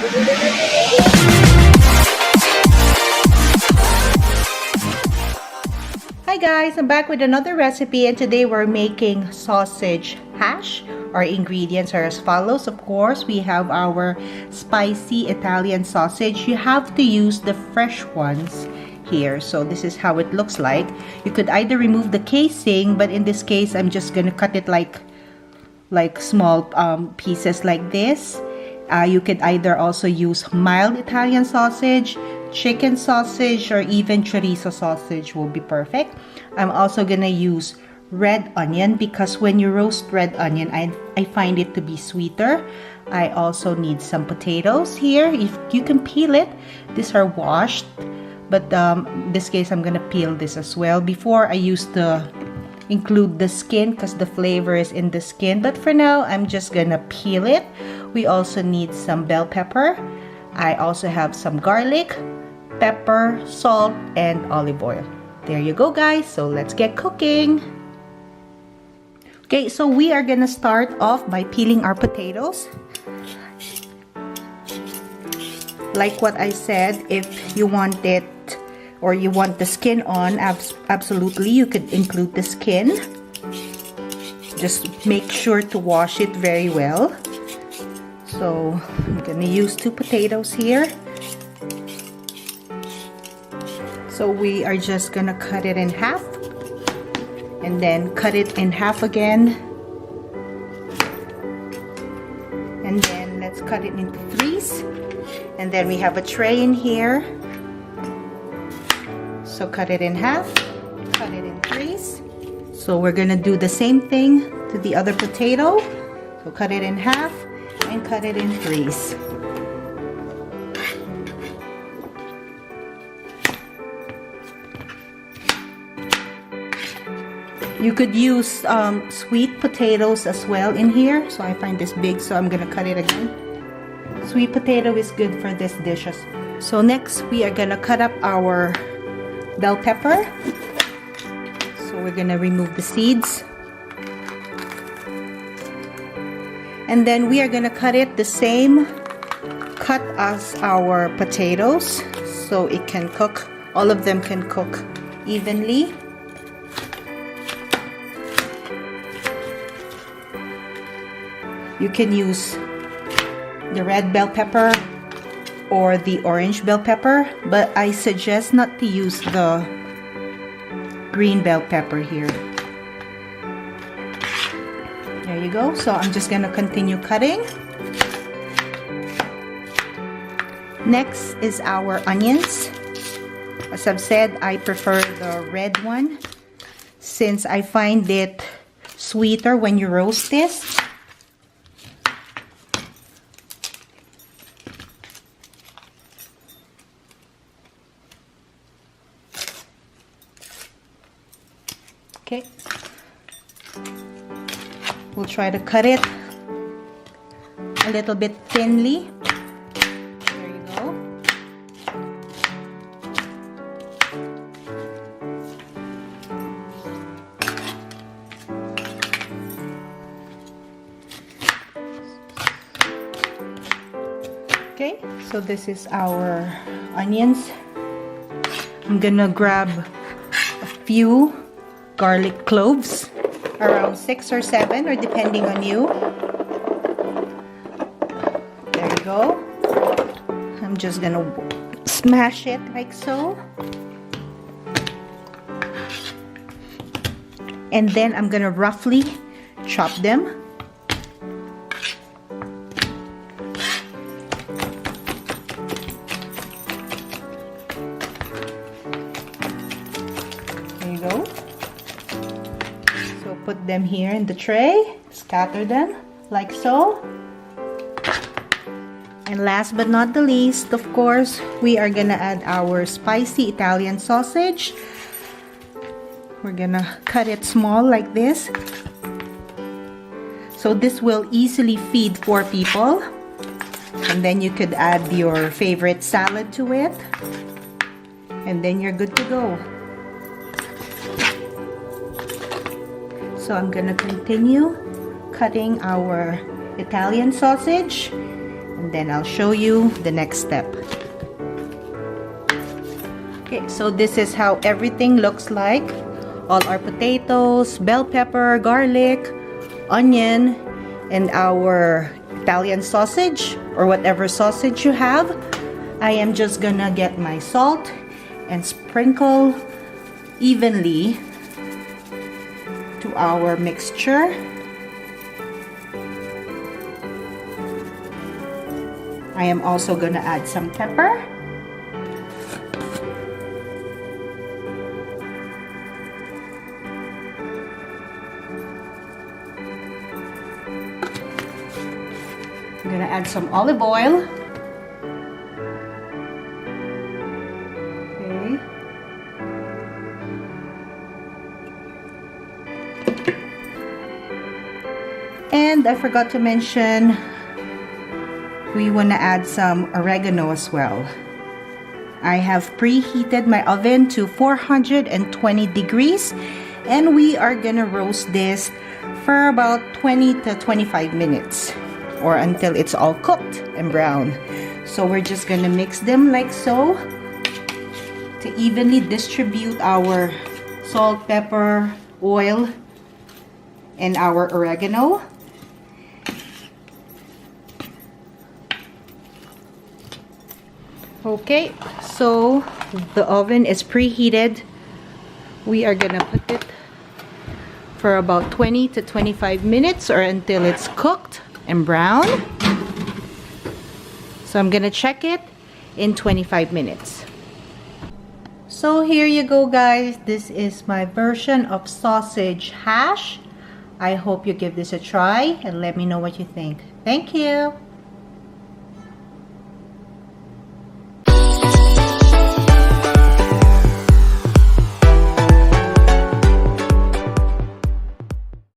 Hi guys, I'm back with another recipe, and today we're making sausage hash. Our ingredients are as follows. Of course, we have our spicy Italian sausage. You have to use the fresh ones here. So this is how it looks like. You could either remove the casing, but in this case, I'm just gonna cut it like small pieces like this. You could either also use mild Italian sausage, chicken sausage, or even chorizo sausage will be perfect. I'm also gonna use red onion because when you roast red onion, I find it to be sweeter. I also need some potatoes here. If you can peel it, these are washed, but in this case I'm gonna peel this as well. Before I used to include the skin because the flavor is in the skin, but for now I'm just gonna peel it. We also need some bell pepper. I also have some garlic, pepper, salt, and olive oil. There you go guys, so let's get cooking. Okay, so we are gonna start off by peeling our potatoes. Like what I said, if you want it or you want the skin on, absolutely you could include the skin. Just make sure to wash it very well. So I'm gonna use 2 potatoes here. So we are just gonna cut it in half and then cut it in half again, and then let's cut it into 3s, and then we have a tray in here, so cut it in half, cut it in 3s. So we're gonna do the same thing to the other potato, so cut it in half and cut it in 3s. You could use sweet potatoes as well in here. So I find this big, so I'm gonna cut it again. Sweet potato is good for this dish. So next we are gonna cut up our bell pepper. So we're gonna remove the seeds. And then we are gonna cut it the same cut as our potatoes, so it can cook, all of them can cook evenly. You can use the red bell pepper or the orange bell pepper, but I suggest not to use the green bell pepper here. There you go. So I'm just gonna continue cutting. Next is our onions. As I've said, I prefer the red one since I find it sweeter when you roast this. Okay, we'll try to cut it a little bit thinly. There you go. Okay, so this is our onions. I'm gonna grab a few garlic cloves, around 6 or 7, or depending on you. There you go. I'm just gonna smash it like so, and then I'm gonna roughly chop them. There you go. Put them here in the tray, scatter them like so. And last but not the least, of course, we are gonna add our spicy Italian sausage. We're gonna cut it small like this. So this will easily feed 4 people. And then you could add your favorite salad to it. And then you're good to go. So I'm gonna continue cutting our Italian sausage, and then I'll show you the next step. Okay, so this is how everything looks like. All our potatoes, bell pepper, garlic, onion, and our Italian sausage or whatever sausage you have. I am just gonna get my salt and sprinkle evenly to our mixture. I am also gonna add some pepper. I'm gonna add some olive oil. Okay. And I forgot to mention, we wanna add some oregano as well. I have preheated my oven to 420 degrees, and we are gonna roast this for about 20 to 25 minutes, or until it's all cooked and brown. So we're just gonna mix them like so to evenly distribute our salt, pepper, oil, and our oregano. Okay, so the oven is preheated. We are gonna put it for about 20 to 25 minutes or until it's cooked and brown. So I'm gonna check it in 25 minutes. So here you go, guys. This is my version of sausage hash. I hope you give this a try and let me know what you think. Thank you.